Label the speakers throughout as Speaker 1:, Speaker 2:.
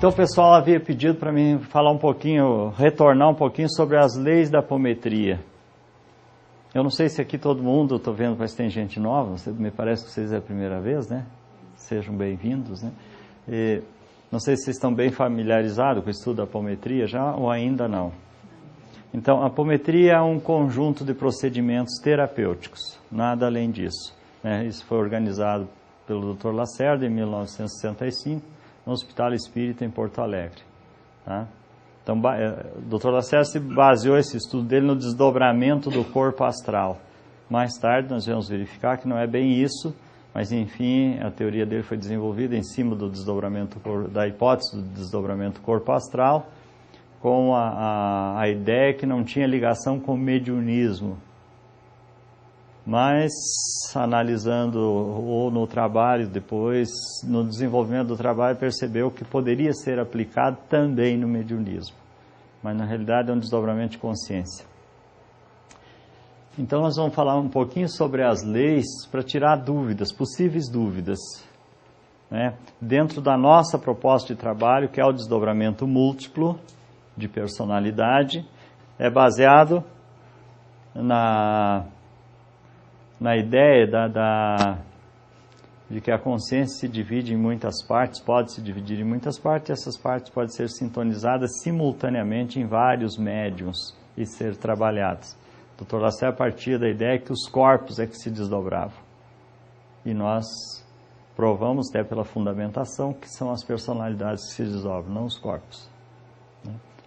Speaker 1: Então o pessoal havia pedido para mim falar um pouquinho, retornar um pouquinho sobre as leis da apometria. Eu não sei se aqui todo mundo, estou vendo, mas tem gente nova, me parece que vocês é a primeira vez, né? Sejam bem-vindos, né? Não sei se vocês estão bem familiarizados com o estudo da apometria já ou ainda não. Então, a apometria é um conjunto de procedimentos terapêuticos, nada além disso, né? Isso foi organizado pelo Dr. Lacerda em 1965, no Hospital Espírita em Porto Alegre. Tá? Então, o Dr. Lacerda se baseou esse estudo dele no desdobramento do corpo astral. Mais tarde nós vamos verificar que não é bem isso, mas enfim, a teoria dele foi desenvolvida em cima do desdobramento, da hipótese do desdobramento do corpo astral, com a ideia que não tinha ligação com o mediunismo. Mas, analisando ou no trabalho depois, no desenvolvimento do trabalho, percebeu que poderia ser aplicado também no mediunismo. Mas, na realidade, é um desdobramento de consciência. Então, nós vamos falar um pouquinho sobre as leis para tirar dúvidas, possíveis dúvidas, né? Dentro da nossa proposta de trabalho, que é o desdobramento múltiplo de personalidade, é baseado na ideia de que a consciência se divide em muitas partes, pode se dividir em muitas partes, e essas partes podem ser sintonizadas simultaneamente em vários médiums e ser trabalhadas. O Dr. Lacerda partia da ideia que os corpos é que se desdobravam. E nós provamos, até pela fundamentação, que são as personalidades que se desdobram, não os corpos.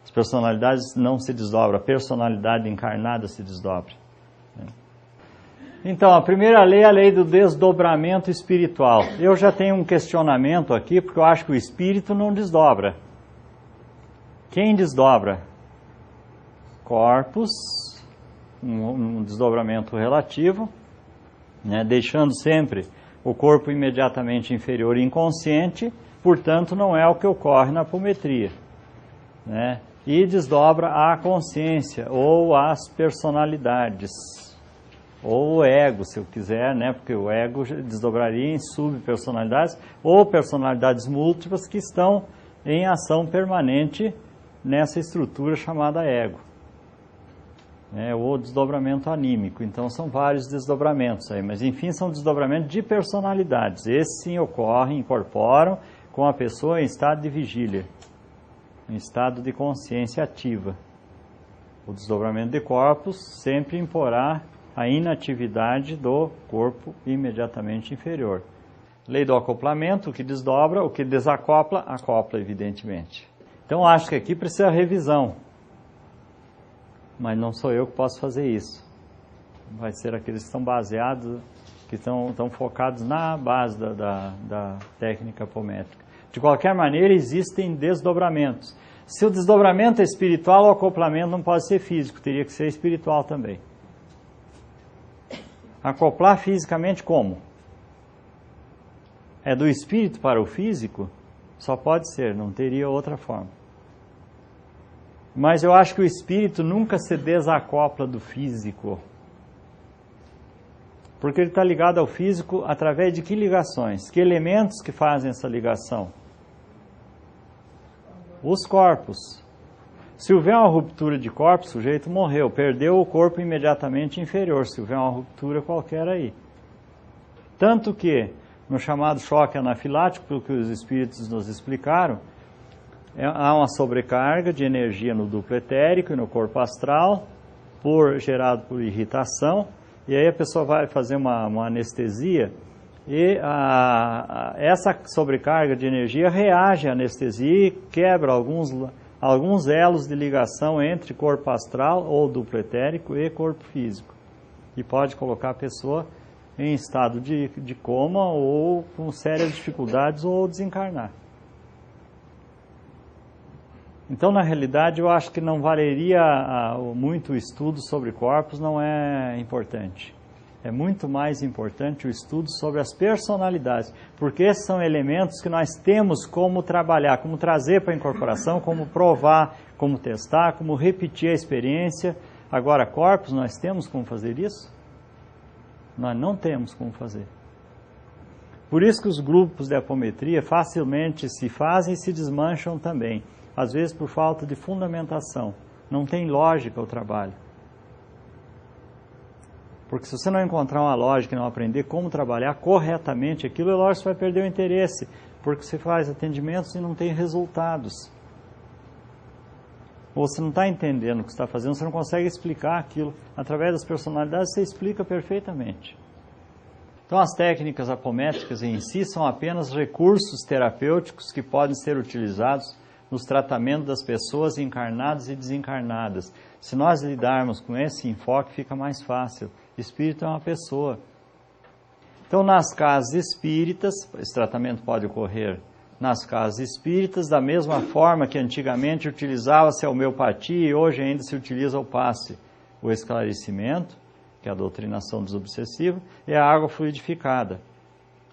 Speaker 1: As personalidades não se desdobram, a personalidade encarnada se desdobra. Então, a primeira lei é a lei do desdobramento espiritual. Eu já tenho um questionamento aqui, porque eu acho que o espírito não desdobra. Quem desdobra? Corpos, um desdobramento relativo, né, deixando sempre o corpo imediatamente inferior inconsciente, portanto, não é o que ocorre na apometria, né? E desdobra a consciência ou as personalidades. Ou o ego, se eu quiser, né? Porque o ego desdobraria em subpersonalidades ou personalidades múltiplas que estão em ação permanente nessa estrutura chamada ego. Ou desdobramento anímico. Então, são vários desdobramentos aí, mas enfim, são desdobramentos de personalidades. Esses sim ocorrem, incorporam com a pessoa em estado de vigília, em estado de consciência ativa. O desdobramento de corpos sempre imporá a inatividade do corpo imediatamente inferior. Lei do acoplamento, o que desdobra, o que desacopla, acopla, evidentemente. Então, acho que aqui precisa revisão. Mas não sou eu que posso fazer isso. Vai ser aqueles que estão baseados, que estão focados na base da técnica apométrica. De qualquer maneira, existem desdobramentos. Se o desdobramento é espiritual, o acoplamento não pode ser físico, teria que ser espiritual também. Acoplar fisicamente como? É do espírito para o físico? Só pode ser, não teria outra forma. Mas eu acho que o espírito nunca se desacopla do físico. Porque ele está ligado ao físico através de que ligações? Que elementos que fazem essa ligação? Os corpos. Se houver uma ruptura de corpo, o sujeito morreu, perdeu o corpo imediatamente inferior, se houver uma ruptura qualquer aí. Tanto que, no chamado choque anafilático, pelo que os espíritos nos explicaram, há uma sobrecarga de energia no duplo etérico e no corpo astral, gerado por irritação, e aí a pessoa vai fazer uma anestesia, e essa sobrecarga de energia reage à anestesia e quebra alguns elos de ligação entre corpo astral ou duplo etérico e corpo físico. E pode colocar a pessoa em estado de coma ou com sérias dificuldades ou desencarnar. Então, na realidade, eu acho que não valeria muito o estudo sobre corpos, não é importante. É muito mais importante o estudo sobre as personalidades, porque esses são elementos que nós temos como trabalhar, como trazer para a incorporação, como provar, como testar, como repetir a experiência. Agora, corpos, nós temos como fazer isso? Nós não temos como fazer. Por isso que os grupos de apometria facilmente se fazem e se desmancham também. Às vezes por falta de fundamentação. Não tem lógica o trabalho. Porque se você não encontrar uma lógica e não aprender como trabalhar corretamente aquilo, é lógico que você vai perder o interesse. Porque você faz atendimentos e não tem resultados. Ou você não está entendendo o que está fazendo, você não consegue explicar aquilo. Através das personalidades você explica perfeitamente. Então as técnicas apométricas em si são apenas recursos terapêuticos que podem ser utilizados nos tratamentos das pessoas encarnadas e desencarnadas. Se nós lidarmos com esse enfoque, fica mais fácil. Espírito é uma pessoa. Então, nas casas espíritas, esse tratamento pode ocorrer nas casas espíritas, da mesma forma que antigamente utilizava-se a homeopatia e hoje ainda se utiliza o passe, o esclarecimento, que é a doutrinação desobsessiva, e a água fluidificada.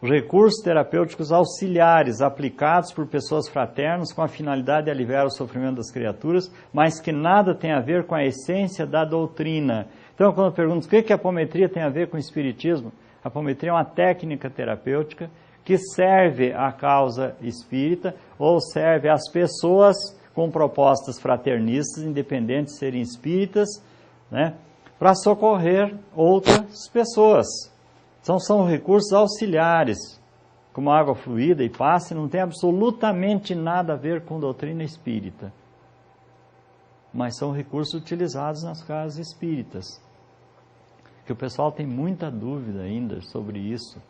Speaker 1: Recursos terapêuticos auxiliares aplicados por pessoas fraternas com a finalidade de aliviar o sofrimento das criaturas, mas que nada tem a ver com a essência da doutrina. Então, quando eu pergunto o que a apometria tem a ver com o espiritismo, a apometria é uma técnica terapêutica que serve à causa espírita ou serve às pessoas com propostas fraternistas, independentes de serem espíritas, né, para socorrer outras pessoas. Então, são recursos auxiliares, como água fluida e passe, não tem absolutamente nada a ver com doutrina espírita. Mas são recursos utilizados nas casas espíritas. Que o pessoal tem muita dúvida ainda sobre isso.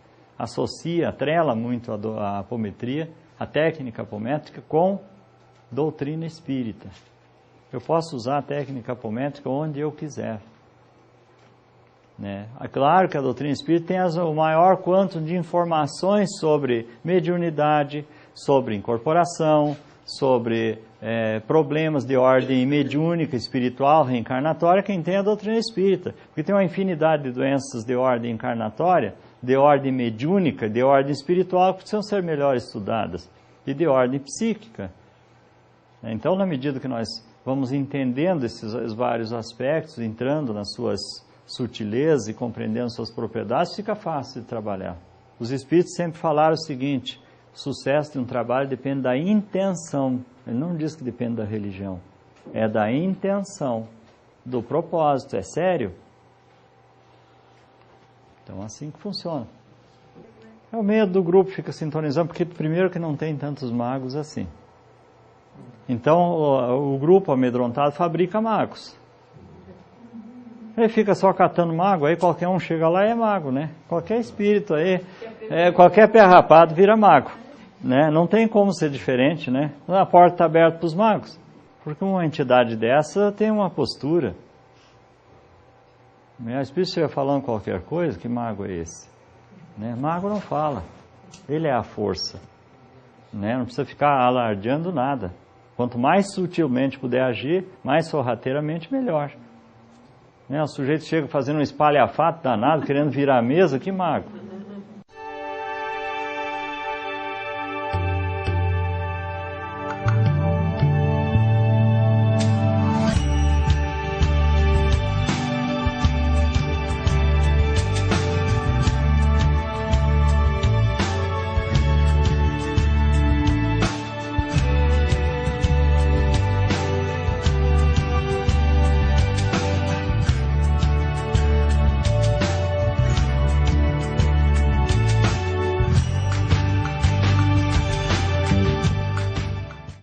Speaker 1: Atrela muito a apometria, a técnica apométrica, com doutrina espírita. Eu posso usar a técnica apométrica onde eu quiser. Né? É claro que a doutrina espírita tem o maior quanto de informações sobre mediunidade, sobre incorporação, sobre problemas de ordem mediúnica, espiritual, reencarnatória, quem tem a doutrina espírita. Porque tem uma infinidade de doenças de ordem encarnatória, de ordem mediúnica, de ordem espiritual, que precisam ser melhor estudadas, e de ordem psíquica. Então, na medida que nós vamos entendendo esses vários aspectos, entrando nas suas sutilezas e compreendendo suas propriedades, fica fácil de trabalhar. Os espíritos sempre falaram o seguinte: o sucesso de um trabalho depende da intenção. Ele não diz que depende da religião. É da intenção, do propósito. É sério? Então, assim que funciona. O medo do grupo fica sintonizando, porque primeiro que não tem tantos magos assim. Então, o grupo amedrontado fabrica magos. Ele fica só catando mago, aí qualquer um chega lá e é mago, né? Qualquer espírito aí, qualquer pé rapado vira mago, né? Não tem como ser diferente, né? A porta está aberta para os magos, porque uma entidade dessa tem uma postura. O espírito estiver falando qualquer coisa, que mago é esse? Né? Mago não fala, ele é a força, né? Não precisa ficar alardeando nada. Quanto mais sutilmente puder agir, mais sorrateiramente, melhor. O sujeito chega fazendo um espalhafato danado, querendo virar a mesa, que mago.